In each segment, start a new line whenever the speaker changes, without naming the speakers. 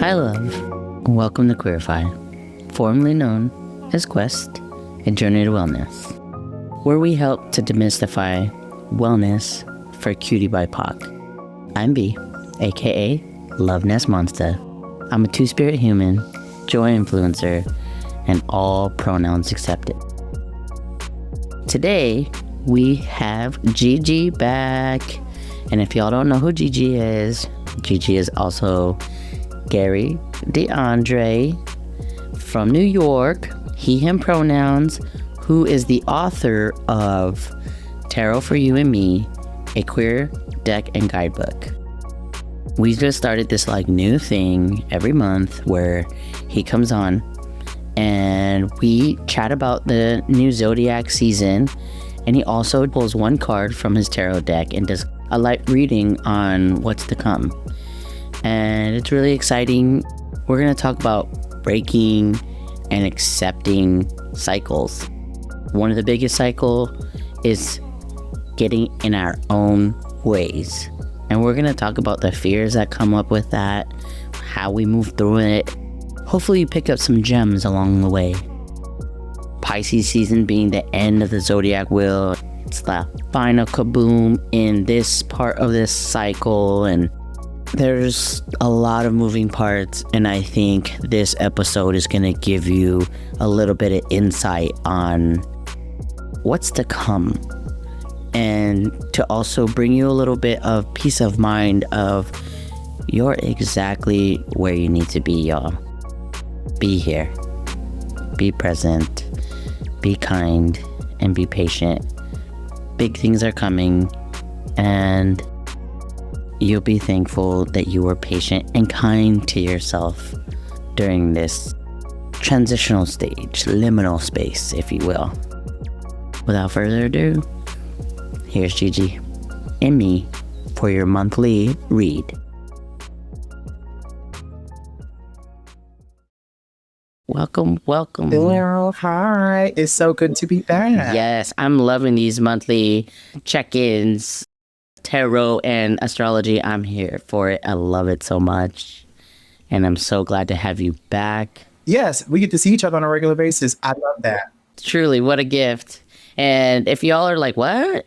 Hi love, welcome to Queerify, formerly known as Quest, a journey to wellness, where we help to demystify wellness for cutie BIPOC. I'm B, aka Love Nest Monster. I'm a two-spirit human, joy influencer, and all pronouns accepted. Today, we have Gigi back. And if y'all don't know who Gigi is also Gary DeAndre from New York, he, him pronouns, who is the author of Tarot for You and Me, a queer deck and guidebook. We just started this new thing every month where he comes on and we chat about the new Zodiac season, and he also pulls one card from his tarot deck and does a light reading on what's to come. And it's really exciting. We're going to talk about breaking and accepting cycles. One of the biggest cycle is getting in our own ways. And we're going to talk about the fears that come up with that, how we move through it. Hopefully you pick up some gems along the way. Pisces season being the end of the Zodiac wheel. It's the final kaboom in this part of this cycle, and there's a lot of moving parts, and I think this episode is going to give you a little bit of insight on what's to come, and to also bring you a little bit of peace of mind of you're exactly where you need to be, y'all. Be here, be present, be kind, and be patient. Big things are coming, and you'll be thankful that you were patient and kind to yourself during this transitional stage, liminal space, if you will. Without further ado, here's Gigi and me for your monthly read. Welcome.
Hello, hi. It's so good to be back.
Yes, I'm loving these monthly check-ins, tarot and astrology. I'm here for it. I love it so much. And I'm so glad to have you back.
Yes, we get to see each other on a regular basis. I love that.
Truly, what a gift. And if y'all are like, what?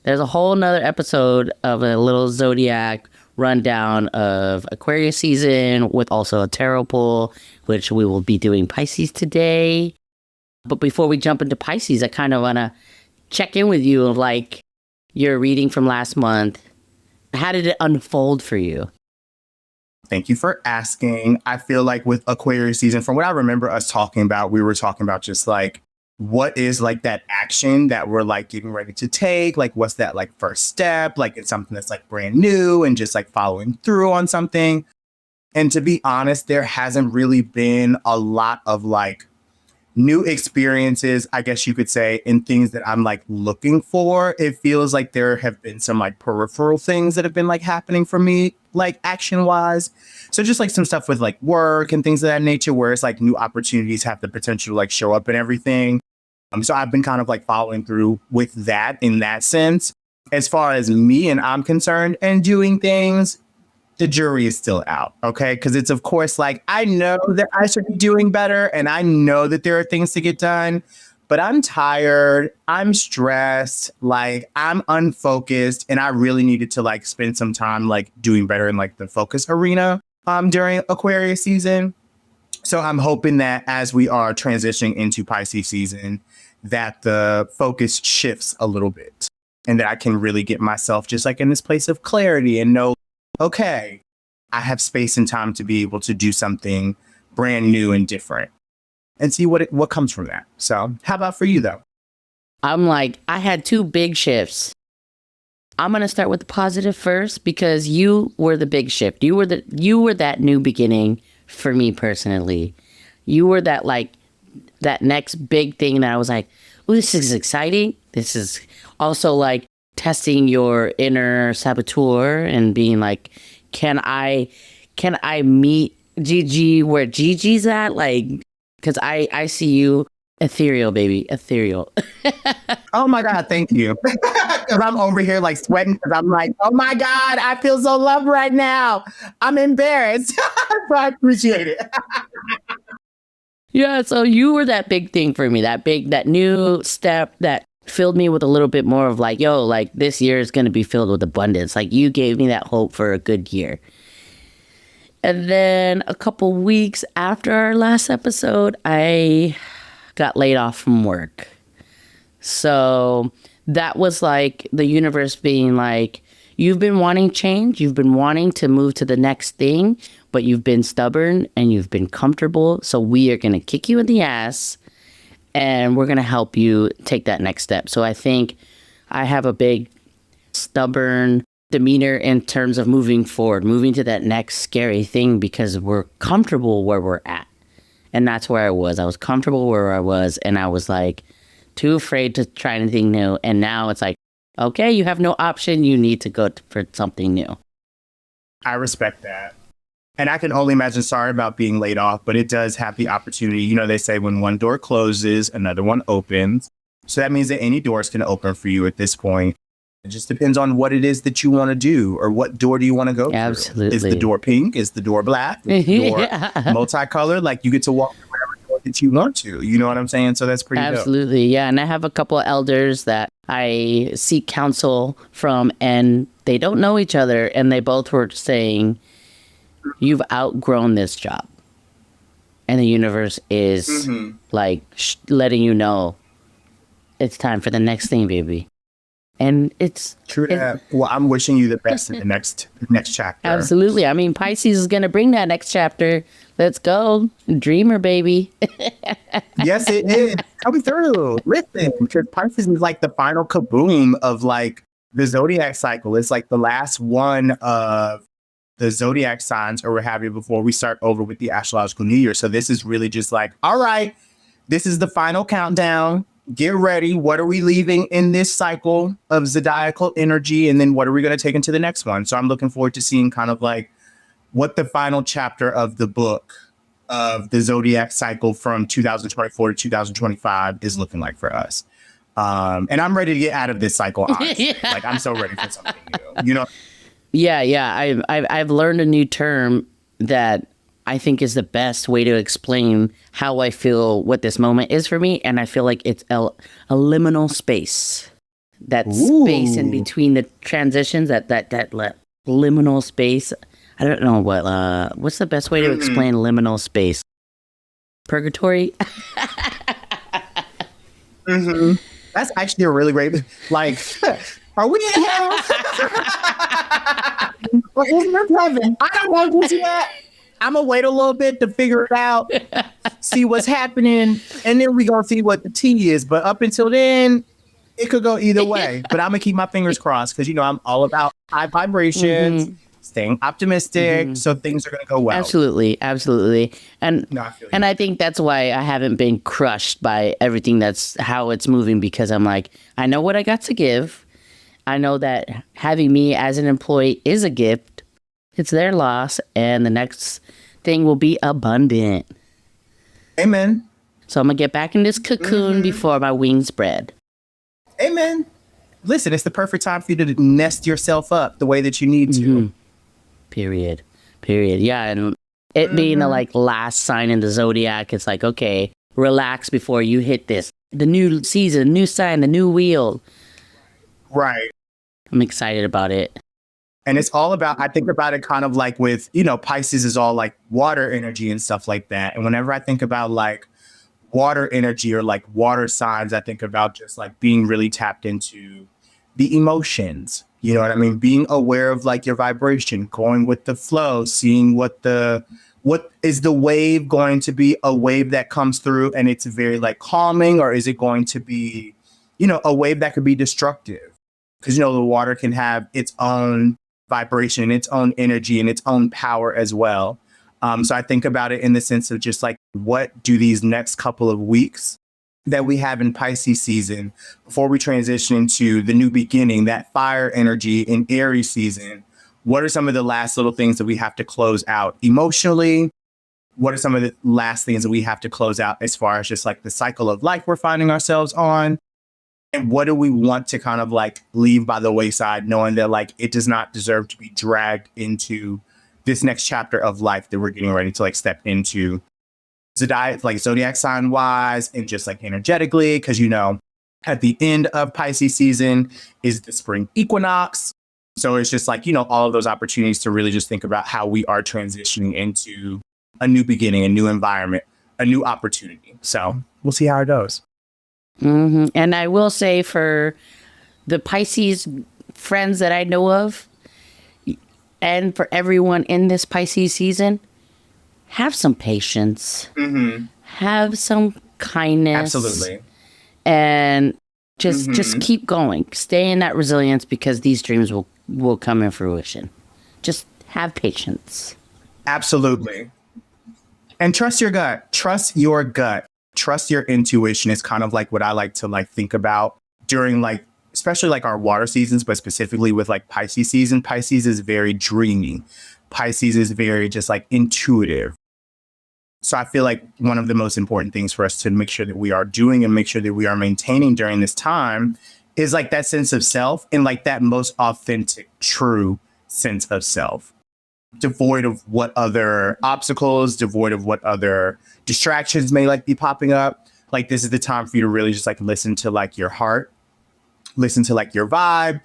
There's a whole nother episode of a little Zodiac rundown of Aquarius season with also a tarot pull, which we will be doing Pisces today. But before we jump into Pisces, I kind of want to check in with you of your reading from last month. How did it unfold for you?
Thank you for asking. I feel like with Aquarius season, from what I remember us talking about, we were talking about just what is that action that we're getting ready to take? What's that first step? It's something that's brand new and just following through on something. And to be honest, there hasn't really been a lot of new experiences, I guess you could say, in things that I'm looking for. It feels like there have been some peripheral things that have been happening for me, action wise. So just some stuff with work and things of that nature, where it's new opportunities have the potential to show up and everything. So I've been kind of following through with that in that sense. As far as me and I'm concerned and doing things, the jury is still out, okay? Because it's, of course, I know that I should be doing better, and I know that there are things to get done, but I'm tired, I'm stressed, I'm unfocused, and I really needed to spend some time doing better in the focus arena during Aquarius season. So I'm hoping that as we are transitioning into Pisces season, that the focus shifts a little bit, and that I can really get myself just in this place of clarity and know, okay, I have space and time to be able to do something brand new and different, and see what comes from that. So how about for you though?
I'm I had two big shifts. I'm going to start with the positive first, because you were the big shift. You were that new beginning for me personally. You were that that next big thing that I was oh, this is exciting. This is also testing your inner saboteur and being can I meet Gigi where Gigi's at? Because I see you ethereal, baby, ethereal.
Oh my God, thank you. Because I'm over here sweating, because I'm oh my God, I feel so loved right now. I'm embarrassed. I appreciate it.
Yeah, so you were that big thing for me, that new step that filled me with a little bit more of like, yo, like this year is going to be filled with abundance. Like you gave me that hope for a good year. And then a couple weeks after our last episode, I got laid off from work. So that was like the universe being like, you've been wanting change. You've been wanting to move to the next thing, but you've been stubborn and you've been comfortable. So we are going to kick you in the ass and we're going to help you take that next step. So I think I have a big stubborn demeanor in terms of moving forward, moving to that next scary thing because we're comfortable where we're at. And that's where I was. I was comfortable where I was. And I was like too afraid to try anything new. And now it's like, okay, you have no option. You need to go for something new.
I respect that. And I can only imagine, sorry about being laid off, but it does have the opportunity. You know, they say when one door closes, another one opens. So that means that any doors can open for you at this point. It just depends on what it is that you want to do or what door do you want to go
Absolutely.
through. Is the door pink? Is the door black? Is the door multicolored? Like you get to walk through whatever door that you want to. You know what I'm saying? So that's pretty
Absolutely.
dope.
Yeah. And I have a couple of elders that I seek counsel from and they don't know each other. And they both were saying, you've outgrown this job. And the universe is like letting you know it's time for the next thing, baby. And it's
true that. Well, I'm wishing you the best in the next chapter.
Absolutely. I mean, Pisces is going to bring that next chapter. Let's go. Dreamer, baby.
Yes, it is. Coming through. Listen, because Pisces is like the final kaboom of like the Zodiac cycle. It's like the last one of the Zodiac signs or what have you before we start over with the astrological new year. So this is really just like, all right, this is the final countdown. Get ready. What are we leaving in this cycle of zodiacal energy? And then what are we going to take into the next one? So I'm looking forward to seeing kind of like what the final chapter of the book of the Zodiac cycle from 2024 to 2025 is looking like for us. And I'm ready to get out of this cycle. Honestly. Like I'm so ready for something new, you know?
Yeah. I've learned a new term that I think is the best way to explain how I feel what this moment is for me. And I feel like it's a liminal space. That space in between the transitions, that liminal space. I don't know what's the best way to explain liminal space? Purgatory?
That's actually a really great, like, are we in hell? Or is there heaven? I don't want to see that. I'm going to wait a little bit to figure it out, see what's happening, and then we're going to see what the tea is. But up until then, it could go either way. But I'm going to keep my fingers crossed because, you know, I'm all about high vibrations, staying optimistic, so things are going to go well.
Absolutely. And I think that's why I haven't been crushed by everything that's how it's moving because I'm like, I know what I got to give. I know that having me as an employee is a gift. It's their loss, and the next thing will be abundant.
Amen.
So I'm going to get back in this cocoon before my wings spread.
Amen. Listen, it's the perfect time for you to nest yourself up the way that you need to.
Period. Yeah, and it being the like last sign in the Zodiac, it's like, okay, relax before you hit this. The new season, new sign, the new wheel.
Right.
I'm excited about it.
And it's all about, I think about it kind of like with, you know, Pisces is all like water energy and stuff like that. And whenever I think about like water energy or like water signs, I think about just like being really tapped into the emotions. You know what I mean? Being aware of like your vibration, going with the flow, seeing what is the wave going to be a wave that comes through and it's very like calming, or is it going to be, you know, a wave that could be destructive? Because, you know, the water can have its own vibration, its own energy, and its own power as well. So I think about it in the sense of just like, what do these next couple of weeks that we have in Pisces season before we transition into the new beginning, that fire energy in Aries season, what are some of the last little things that we have to close out emotionally? What are some of the last things that we have to close out as far as just like the cycle of life we're finding ourselves on? And what do we want to kind of like leave by the wayside, knowing that like it does not deserve to be dragged into this next chapter of life that we're getting ready to like step into. Zodiac, like zodiac sign wise and just like energetically, because you know, at the end of Pisces season is the spring equinox. So it's just like, you know, all of those opportunities to really just think about how we are transitioning into a new beginning, a new environment, a new opportunity. So we'll see how it goes.
Mm-hmm. And I will say for the Pisces friends that I know of, and for everyone in this Pisces season, have some patience, have some kindness.
Absolutely.
And just keep going. Stay in that resilience because these dreams will come in fruition. Just have patience.
Absolutely. And trust your gut. Trust your gut. Trust your intuition is kind of like what I like to like think about during like, especially like our water seasons, but specifically with like Pisces season. Pisces is very dreamy. Pisces is very just like intuitive. So I feel like one of the most important things for us to make sure that we are doing and make sure that we are maintaining during this time is like that sense of self and like that most authentic, true sense of self, devoid of what other obstacles, devoid of what other distractions may like be popping up. Like this is the time for you to really just like listen to like your heart, listen to like your vibe,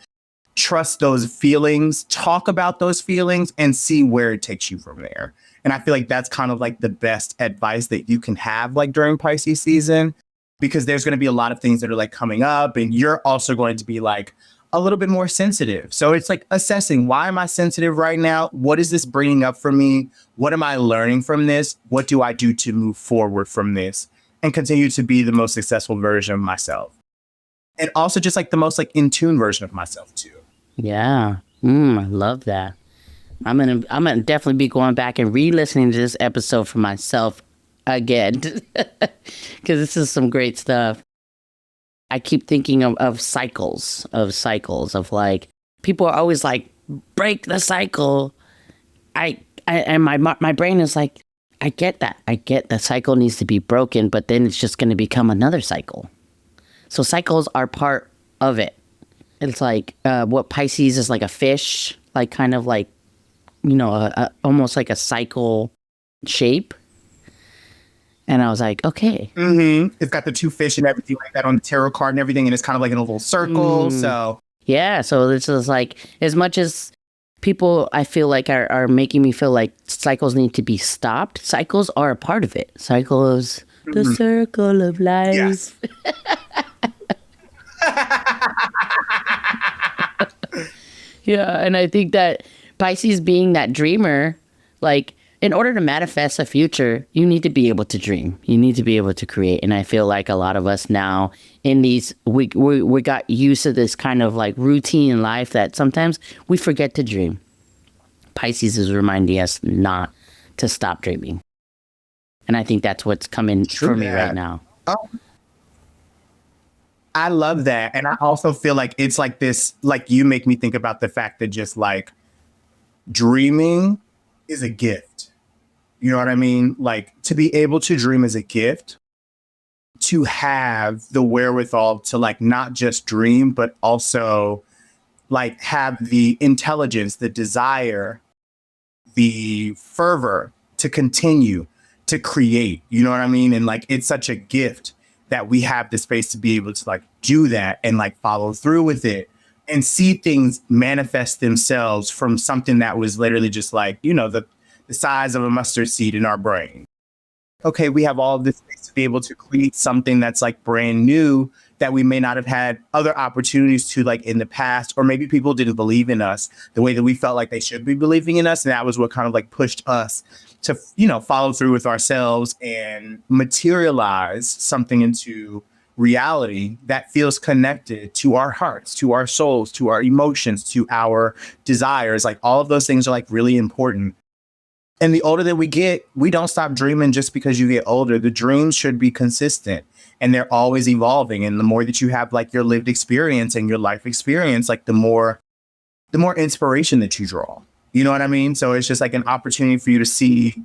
trust those feelings, talk about those feelings and see where it takes you from there. And I feel like that's kind of like the best advice that you can have like during Pisces season, because there's going to be a lot of things that are like coming up and you're also going to be like a little bit more sensitive. So it's like assessing, why am I sensitive right now? What is this bringing up for me? What am I learning from this? What do I do to move forward from this and continue to be the most successful version of myself? And also just like the most like in tune version of myself too.
Yeah. I love that. I'm gonna definitely be going back and re-listening to this episode for myself again because this is some great stuff. I keep thinking of cycles of like people are always like break the cycle. And my brain is like, I get that. I get the cycle needs to be broken, but then it's just going to become another cycle. So cycles are part of it. It's like what Pisces is like a fish, like kind of like, you know, almost like a cycle shape. And I was like, okay.
It's got the two fish and everything like that on the tarot card and everything. And it's kind of like in a little circle. So
yeah. So this is like, as much as people I feel like are making me feel like cycles need to be stopped, cycles are a part of it. Cycles, the circle of life.
Yes.
Yeah. And I think that Pisces being that dreamer, like in order to manifest a future, you need to be able to dream. You need to be able to create. And I feel like a lot of us now in these, we got used to this kind of like routine in life that sometimes we forget to dream. Pisces is reminding us not to stop dreaming. And I think that's what's coming for me right now.
Oh, I love that. And I also feel like it's like this, like you make me think about the fact that just like dreaming is a gift. You know what I mean? Like to be able to dream is a gift, to have the wherewithal to like not just dream, but also like have the intelligence, the desire, the fervor to continue to create. You know what I mean? And like it's such a gift that we have the space to be able to like do that and like follow through with it and see things manifest themselves from something that was literally just like, you know, the size of a mustard seed in our brain. Okay, we have all of this space to be able to create something that's like brand new that we may not have had other opportunities to like in the past, or maybe people didn't believe in us the way that we felt like they should be believing in us. And that was what kind of like pushed us to, you know, follow through with ourselves and materialize something into reality that feels connected to our hearts, to our souls, to our emotions, to our desires. Like all of those things are like really important. And the older that we get, we don't stop dreaming just because you get older. The dreams should be consistent and they're always evolving. And the more that you have like your lived experience and your life experience, like the more inspiration that you draw. You know what I mean? So it's just like an opportunity for you to see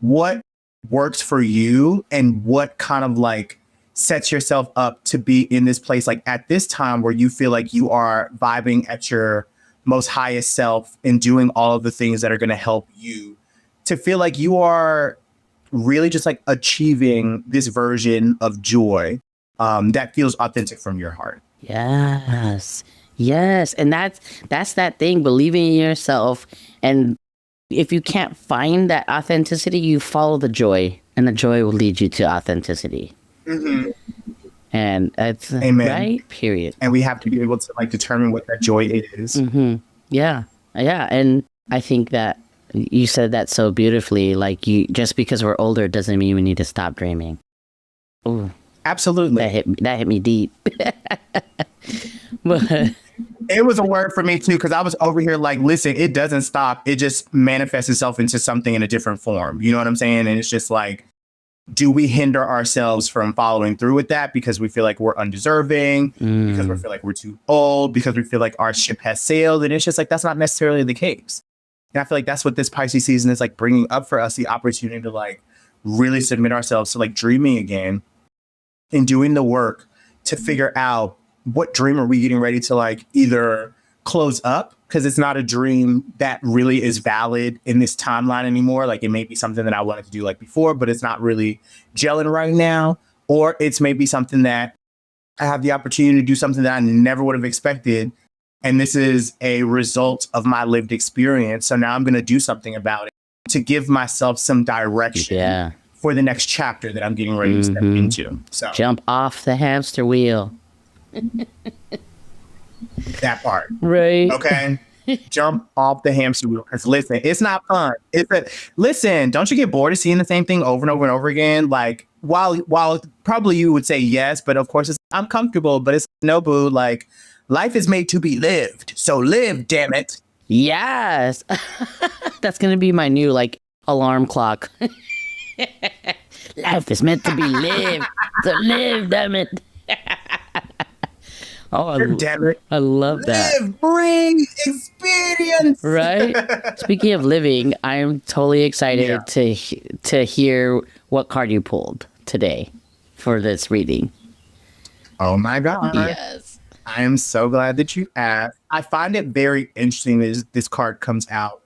what works for you and what kind of like sets yourself up to be in this place, like at this time where you feel like you are vibing at your most highest self and doing all of the things that are going to help you to feel like you are really just like achieving this version of joy that feels authentic from your heart.
Yes. Yes. And that's that thing, believing in yourself. And if you can't find that authenticity, you follow the joy, and the joy will lead you to authenticity.
Mm-hmm.
And that's
Amen.
Right. Period.
And we have to be able to like determine what that joy is.
Mm-hmm. Yeah. Yeah. And I think that you said that so beautifully. Like, you, just because we're older doesn't mean we need to stop dreaming. Ooh,
Absolutely.
that hit me deep. But
It was a word for me too, because I was over here like, listen, it doesn't stop. It just manifests itself into something in a different form. You know what I'm saying? And it's just like, do we hinder ourselves from following through with that because we feel like we're undeserving, because we feel like we're too old, because we feel like our ship has sailed? And it's just like, that's not necessarily the case. And I feel like that's what this Pisces season is like bringing up for us, the opportunity to like really submit ourselves to like dreaming again and doing the work to figure out what dream are we getting ready to like either close up, because it's not a dream that really is valid in this timeline anymore. Like, it may be something that I wanted to do like before, but it's not really gelling right now. Or it's maybe something that I have the opportunity to do something that I never would have expected. And this is a result of my lived experience. So now I'm going to do something about it to give myself some direction for the next chapter that I'm getting ready to step into. So
jump off the hamster wheel.
That part.
Right.
Okay. Jump off the hamster wheel. Because listen, it's not fun. Listen, don't you get bored of seeing the same thing over and over and over again? Like, while probably you would say yes, but of course it's uncomfortable, but it's no, boo. Like, life is made to be lived. So live, damn it.
Yes. That's going to be my new like alarm clock. Life is meant to be lived. So live, damn it. Oh,
damn it.
I love that.
Live, breathe, experience.
Right? Speaking of living, I'm totally excited to hear what card you pulled today for this reading.
Oh my God.
Yes.
I am so glad that you asked. I find it very interesting that this card comes out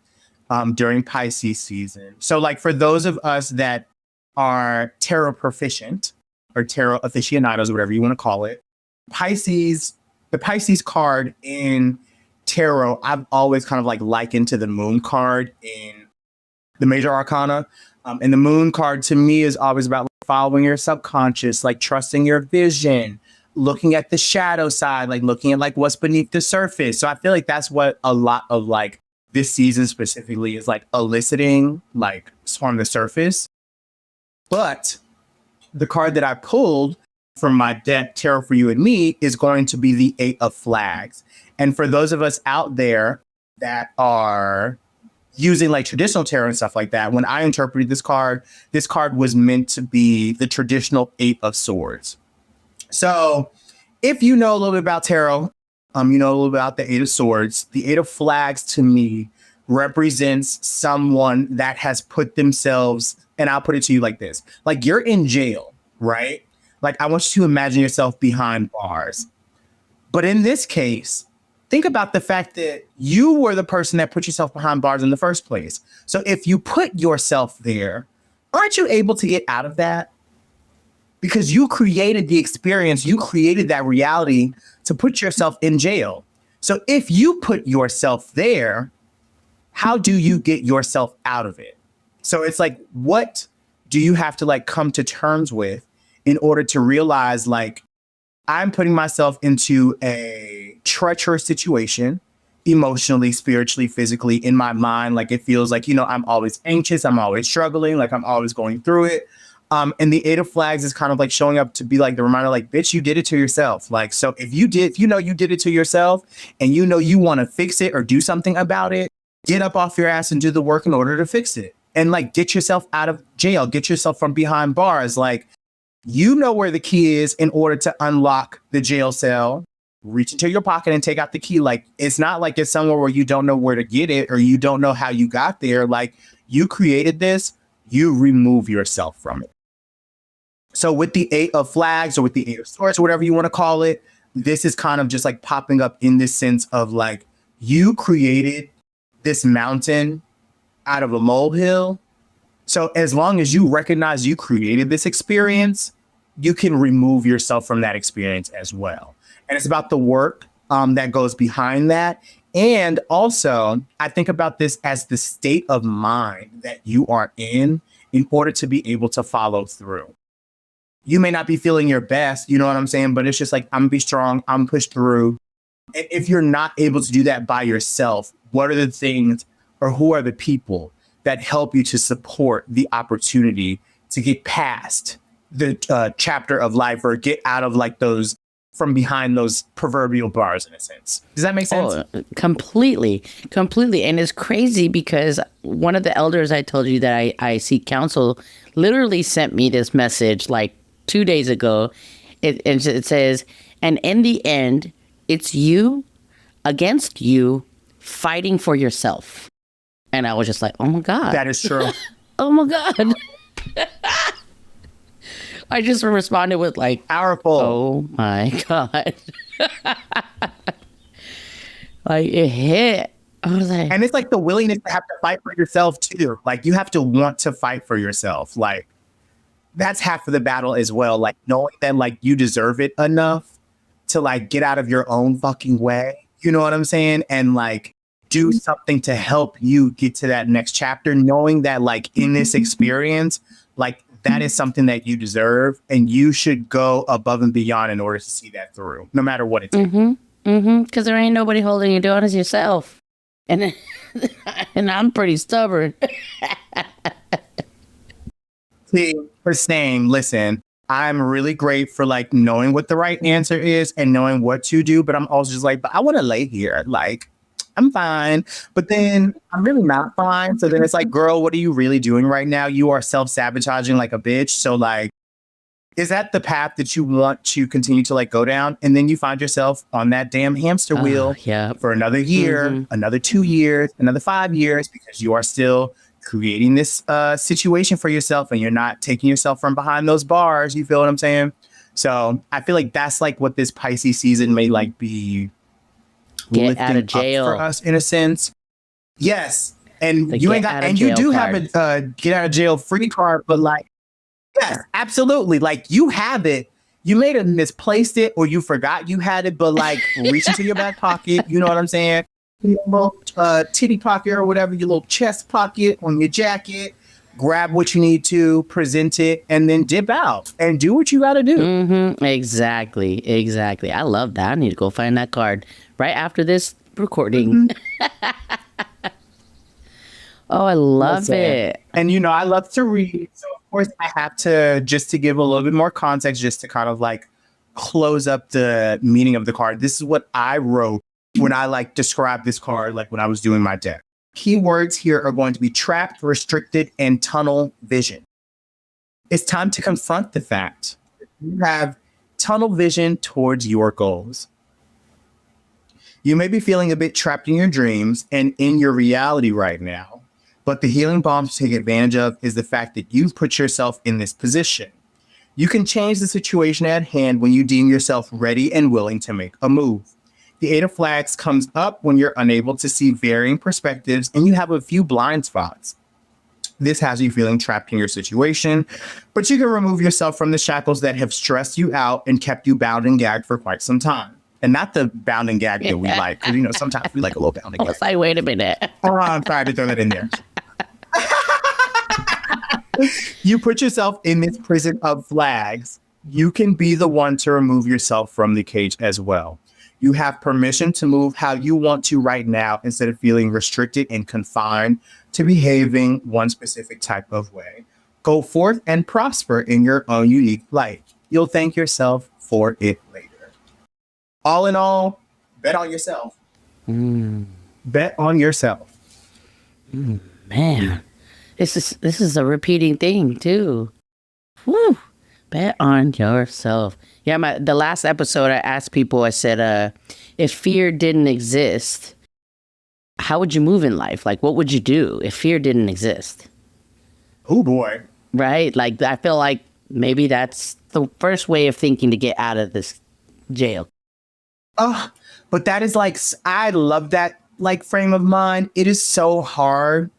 during Pisces season. So like, for those of us that are tarot proficient or tarot aficionados, whatever you want to call it, the Pisces card in tarot, I've always kind of like likened to the moon card in the major arcana. And the moon card to me is always about like following your subconscious, like trusting your vision, looking at the shadow side, like looking at like what's beneath the surface. So I feel like that's what a lot of like this season specifically is like eliciting, like from the surface. But the card that I pulled from my deck, Tarot for You and Me, is going to be the 8 of Flags. And for those of us out there that are using like traditional tarot and stuff like that, when I interpreted this card was meant to be the traditional 8 of Swords. So if you know a little bit about tarot, you know a little bit about the 8 of Swords. The 8 of Flags to me represents someone that has put themselves, and I'll put it to you like this, like you're in jail, right? Like, I want you to imagine yourself behind bars. But in this case, think about the fact that you were the person that put yourself behind bars in the first place. So if you put yourself there, aren't you able to get out of that? Because you created the experience, you created that reality to put yourself in jail. So if you put yourself there, how do you get yourself out of it? So it's like, what do you have to like come to terms with in order to realize, like, I'm putting myself into a treacherous situation, emotionally, spiritually, physically, in my mind. Like, it feels like, you know, I'm always anxious. I'm always struggling. Like, I'm always going through it. And the 8 of Flags is kind of like showing up to be like the reminder, like, bitch, you did it to yourself. Like, so if you know you did it to yourself and you know you want to fix it or do something about it, get up off your ass and do the work in order to fix it. And like, get yourself out of jail, get yourself from behind bars. Like, you know where the key is in order to unlock the jail cell. Reach into your pocket and take out the key. Like, it's not like it's somewhere where you don't know where to get it or you don't know how you got there. Like, you created this, you remove yourself from it. So with the 8 of Flags or with the 8 of Swords, or whatever you want to call it, this is kind of just like popping up in this sense of like you created this mountain out of a molehill. So as long as you recognize you created this experience, you can remove yourself from that experience as well. And it's about the work that goes behind that. And also, I think about this as the state of mind that you are in order to be able to follow through. You may not be feeling your best, you know what I'm saying? But it's just like, I'm gonna be strong, I'm push through. And if you're not able to do that by yourself, what are the things or who are the people that help you to support the opportunity to get past the chapter of life or get out of like those from behind those proverbial bars in a sense? Does that make sense?
Oh, completely. And it's crazy because one of the elders I told you that I seek counsel literally sent me this message like 2 days ago. It says, and in the end, it's you against you fighting for yourself. And I was just like, oh my God.
That is true.
Oh my God. I just responded with like,
powerful.
Oh my God. Like it hit. I was like,
and it's like the willingness to have to fight for yourself too. Like you have to want to fight for yourself. Like that's half of the battle as well. Like knowing that like you deserve it enough to like get out of your own fucking way. You know what I'm saying? And like do something to help you get to that next chapter, knowing that like in this experience, like that is something that you deserve and you should go above and beyond in order to see that through, no matter what it takes.
Because there ain't nobody holding you down as yourself. And I'm pretty stubborn.
See, for saying, listen, I'm really great for like knowing what the right answer is and knowing what to do, but I'm also just like, but I want to lay here. Like, I'm fine, but then I'm really not fine. So then it's like, girl, what are you really doing right now? You are self-sabotaging like a bitch. So like, is that the path that you want to continue to like go down? And then you find yourself on that damn hamster wheel for another year, another 2 years, another 5 years, because you are still creating this situation for yourself and you're not taking yourself from behind those bars. You feel what I'm saying? So I feel like that's like what this Pisces season may like be
get out of jail
for us in a sense. Yes. And you ain't got, and you do have a get out of jail free card, but like, yes, absolutely. Like you have it. You may have misplaced it or you forgot you had it, but like reach into your back pocket. You know what I'm saying? Your little titty pocket or whatever, your little chest pocket on your jacket. Grab what you need to, present it, and then dip out and do what you got to do.
Exactly. I love that. I need to go find that card right after this recording. Oh, I love it.
And, you know, I love to read. So, of course, I have to, just to give a little bit more context, just to kind of like close up the meaning of the card. This is what I wrote when I like described this card, like when I was doing my deck. Keywords here are going to be trapped, restricted, and tunnel vision. It's time to confront the fact that you have tunnel vision towards your goals. You may be feeling a bit trapped in your dreams and in your reality right now, but the healing balm to take advantage of is the fact that you've put yourself in this position. You can change the situation at hand when you deem yourself ready and willing to make a move. The Eight of Flags comes up when you're unable to see varying perspectives and you have a few blind spots. This has you feeling trapped in your situation, but you can remove yourself from the shackles that have stressed you out and kept you bound and gagged for quite some time. And not the bound and gag that we like, because, you know, sometimes we like a little bound and gag.
I was like, wait a minute.
Oh, I'm sorry to throw that in there. You put yourself in this prison of flags. You can be the one to remove yourself from the cage as well. You have permission to move how you want to right now instead of feeling restricted and confined to behaving one specific type of way. Go forth and prosper in your own unique light. You'll thank yourself for it later. All in all, bet on yourself. Bet on yourself.
Man, this is a repeating thing too. Whew. Bet on yourself. Yeah, the last episode I asked people, I said, if fear didn't exist, how would you move in life? Like, what would you do if fear didn't exist?
Oh, boy.
Right? Like, I feel like maybe that's the first way of thinking to get out of this jail.
Oh, but that is like, I love that like frame of mind, it is so hard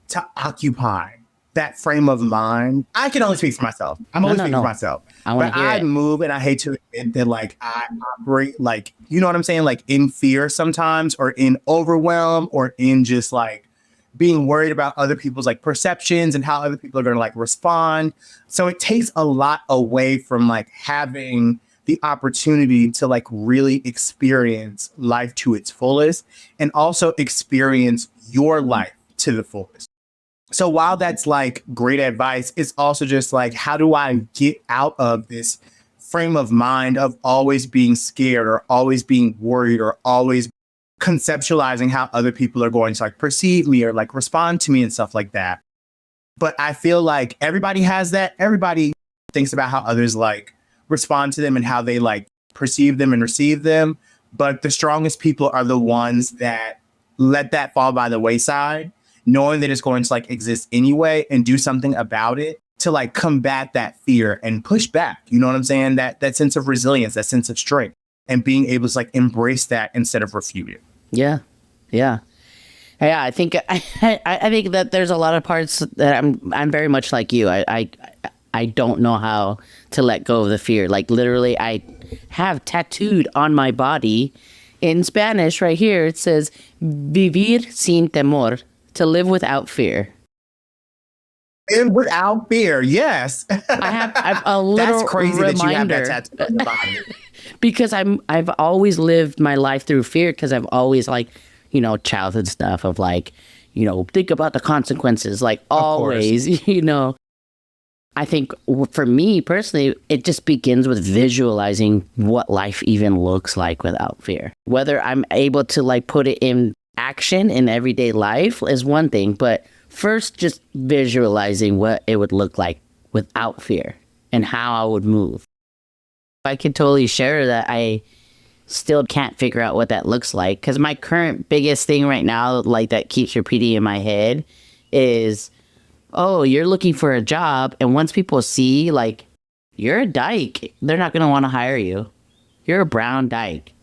to occupy that frame of mind. I can only speak for myself. I'm only speaking for myself.
But
I move, and I hate to admit that, like, I operate, like, you know what I'm saying? Like, in fear sometimes, or in overwhelm, or in just like being worried about other people's like perceptions and how other people are going to like respond. So it takes a lot away from like having the opportunity to like really experience life to its fullest, and also experience your life to the fullest. So while that's like great advice, it's also just like, how do I get out of this frame of mind of always being scared, or always being worried, or always conceptualizing how other people are going to like perceive me or like respond to me and stuff like that. But I feel like everybody has that. Everybody thinks about how others like respond to them and how they like perceive them and receive them. But the strongest people are the ones that let that fall by the wayside, knowing that it's going to like exist anyway, and do something about it to like combat that fear and push back. You know what I'm saying? That sense of resilience, that sense of strength, and being able to like embrace that instead of refute it.
Yeah. Yeah. Yeah, I think I think that there's a lot of parts that I'm very much like you. I don't know how to let go of the fear. Like, literally, I have tattooed on my body in Spanish right here. It says "Vivir sin temor," to live without fear.
And without fear, yes.
I've a little
That's crazy
reminder,
that you have that tattoo on your body.
because I've always lived my life through fear, because I've always, like, you know, childhood stuff of like, you know, think about the consequences, like always, you know. I think for me personally, it just begins with visualizing what life even looks like without fear. Whether I'm able to like put it in action in everyday life is one thing, but first just visualizing what it would look like without fear and how I would move. I can totally share that I still can't figure out what that looks like, because my current biggest thing right now, like, that keeps repeating in my head is, oh, you're looking for a job, and once people see like you're a dyke, they're not going to want to hire you. You're a brown dyke.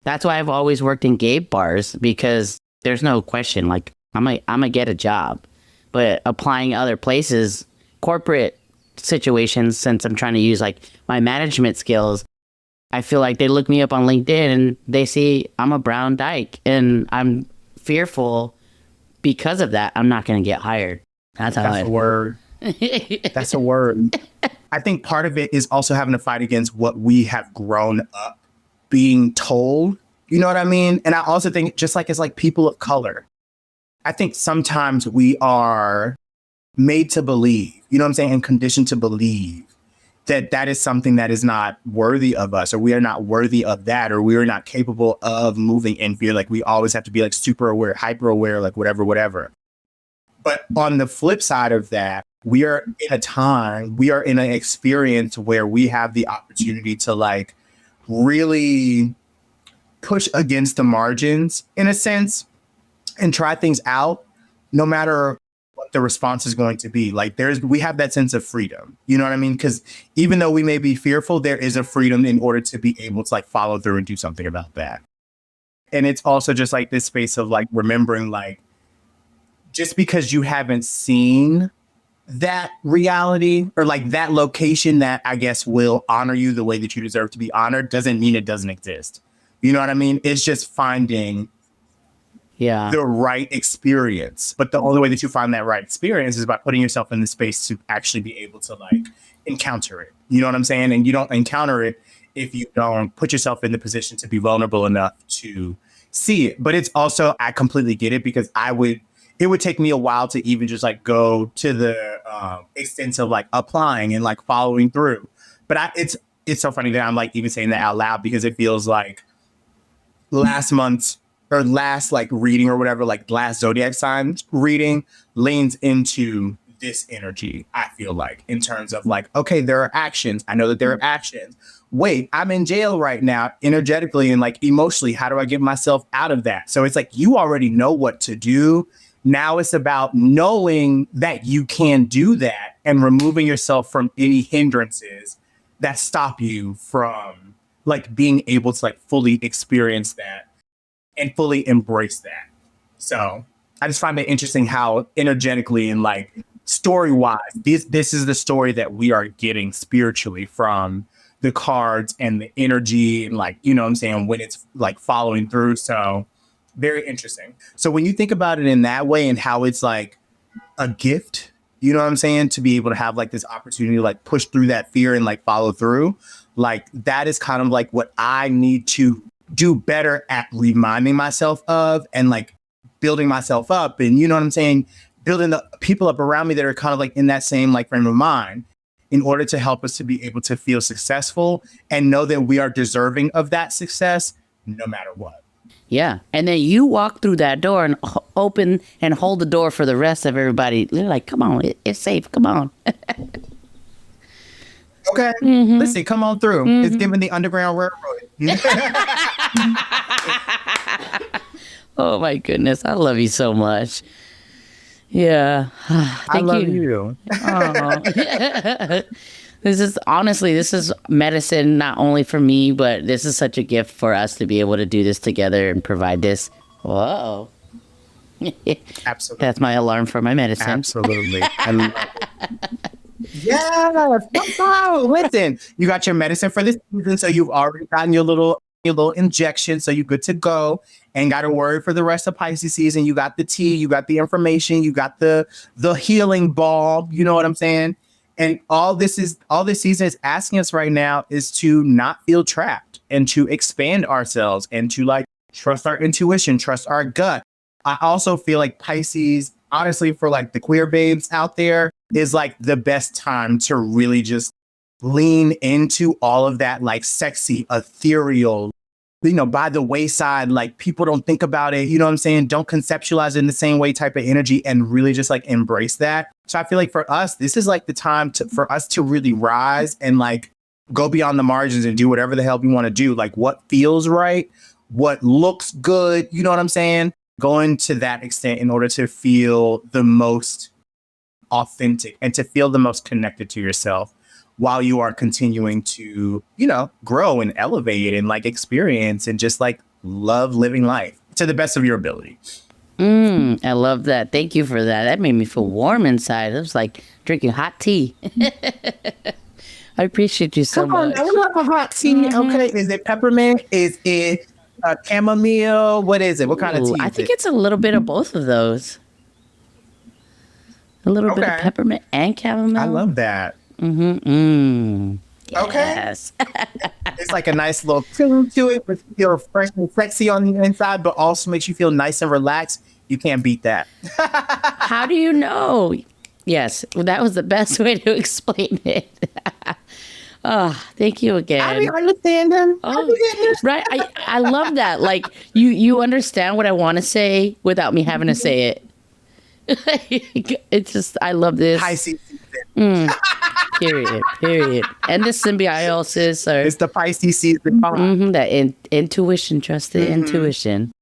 That's why I've always worked in gay bars, because there's no question, like, I'm gonna get a job. But applying other places, corporate situations, since I'm trying to use like my management skills, I feel like they look me up on LinkedIn and they see I'm a brown dyke, and I'm fearful because of that I'm not going to get hired. That's
a word. That's a word. I think part of it is also having to fight against what we have grown up being told. You know what I mean? And I also think, just like as like people of color, I think sometimes we are made to believe, you know what I'm saying, and conditioned to believe that that is something that is not worthy of us, or we are not worthy of that, or we are not capable of moving in fear. Like, we always have to be like super aware, hyper aware, like whatever. But on the flip side of that, we are in an experience where we have the opportunity to like really push against the margins in a sense and try things out, no matter what the response is going to be. Like, we have that sense of freedom, you know what I mean? Because even though we may be fearful, there is a freedom in order to be able to like follow through and do something about that. And it's also just like this space of like remembering, like, just because you haven't seen that reality, or like that location that I guess will honor you the way that you deserve to be honored, doesn't mean it doesn't exist. You know what I mean? It's just finding the right experience. But the only way that you find that right experience is by putting yourself in the space to actually be able to like encounter it. You know what I'm saying? And you don't encounter it if you don't put yourself in the position to be vulnerable enough to see it. But it's also, I completely get it, because it would take me a while to even just like go to the extent of like applying and like following through. But it's so funny that I'm like even saying that out loud, because it feels like last month's or last like reading or whatever, like last Zodiac sign reading leans into this energy, I feel like, in terms of like, okay, there are actions. I know that there are actions. Wait, I'm in jail right now, energetically and like emotionally. How do I get myself out of that? So it's like, you already know what to do. Now it's about knowing that you can do that and removing yourself from any hindrances that stop you from like being able to like fully experience that and fully embrace that. So I just find it interesting how energetically and like story-wise, this is the story that we are getting spiritually from the cards and the energy and like, you know what I'm saying, when it's like following through. So very interesting. So when you think about it in that way and how it's like a gift, you know what I'm saying, to be able to have like this opportunity to like push through that fear and like follow through, like that is kind of like what I need to do better at reminding myself of and like building myself up. And you know what I'm saying, building the people up around me that are kind of like in that same like frame of mind in order to help us to be able to feel successful and know that we are deserving of that success no matter what.
Yeah. And then you walk through that door and open and hold the door for the rest of everybody. They're like, come on, it's safe. Come on.
Okay. Mm-hmm. Listen, come on through. Mm-hmm. It's giving the Underground Railroad.
Oh, my goodness. I love you so much. Yeah.
I love you.
This is medicine, not only for me, but this is such a gift for us to be able to do this together and provide this. Whoa.
Absolutely.
That's my alarm for my medicine.
Absolutely. I love it. Yeah. Listen, you got your medicine for this season, so you've already gotten your little injection, so you're good to go. Ain't got to worry for the rest of Pisces season. You got the tea, you got the information, you got the healing balm. You know what I'm saying? And all this season is asking us right now is to not feel trapped and to expand ourselves and to like trust our intuition, trust our gut. I also feel like Pisces, honestly, for like the queer babes out there, is like the best time to really just lean into all of that like sexy, ethereal, you know, by the wayside, like people don't think about it, you know what I'm saying? Don't conceptualize it in the same way type of energy and really just like embrace that. So I feel like for us, this is like the time for us to really rise and like go beyond the margins and do whatever the hell we want to do. Like what feels right, what looks good, you know what I'm saying? Going to that extent in order to feel the most authentic and to feel the most connected to yourself while you are continuing to, you know, grow and elevate and like experience and just like love living life to the best of your ability.
I love that. Thank you for that. That made me feel warm inside. It was like drinking hot tea. I appreciate you so much.
I love a hot tea. Mm-hmm. Okay. Is it peppermint? Is it chamomile? What is it? What kind of tea?
I think it's a little bit of both of those. A little bit of peppermint and chamomile.
I love that.
Mm-hmm.
Yes. Okay. It's like a nice little feeling to it, but you feel fresh and sexy on the inside, but also makes you feel nice and relaxed. You can't beat that.
How do you know? Yes, that was the best way to explain it. Thank you again.
I understand them.
Right. I love that. Like you understand what I want to say without me having to say it. It's just, I love this.
Pisces.
Period. And the symbiosis.
It's the Pisces season.
That intuition, trust the intuition.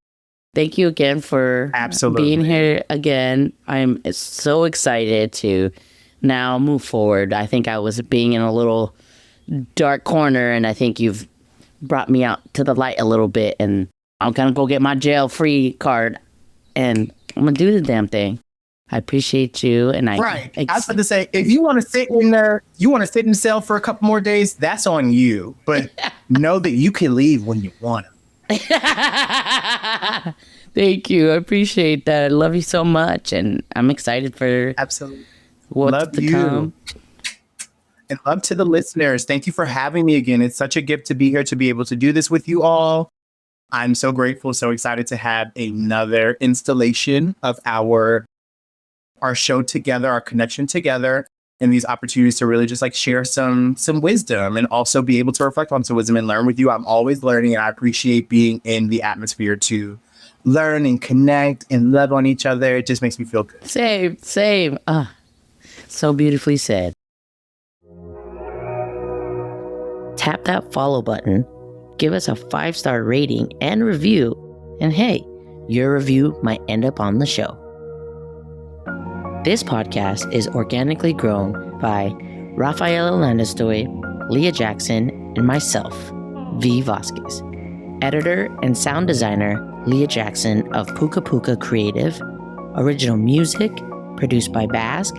Thank you again for being here again. I'm so excited to now move forward. I think I was being in a little dark corner, and I think you've brought me out to the light a little bit, and I'm going to go get my jail-free card, and I'm going to do the damn thing. I appreciate you. And I
was about to say, if you want to sit in there, you want to sit in the cell for a couple more days, that's on you. But know that you can leave when you want to.
Thank you. I appreciate that. I love you so much. And I'm excited for what's to come.
And love to the listeners. Thank you for having me again. It's such a gift to be here, to be able to do this with you all. I'm so grateful, so excited to have another installation of our show together, our connection together, and these opportunities to really just like share some wisdom and also be able to reflect on some wisdom and learn with you. I'm always learning, and I appreciate being in the atmosphere to learn and connect and love on each other. It just makes me feel good.
Same. So beautifully said. Tap that follow button, give us a 5-star rating and review, and hey, your review might end up on the show. This podcast is organically grown by Rafaela Landestoy, Leah Jackson, and myself, V. Vasquez. Editor and sound designer, Leah Jackson of Puka Puka Creative. Original music produced by Basque.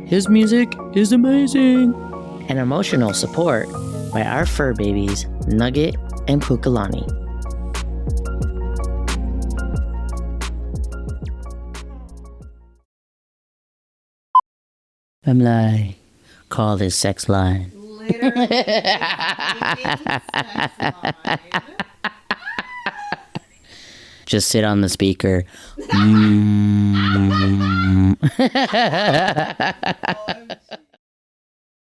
His music is amazing. And emotional support by our fur babies, Nugget and Pukalani. I'm like, call this sex line.
Literally. Sex line.
Just sit on the speaker.
OMG.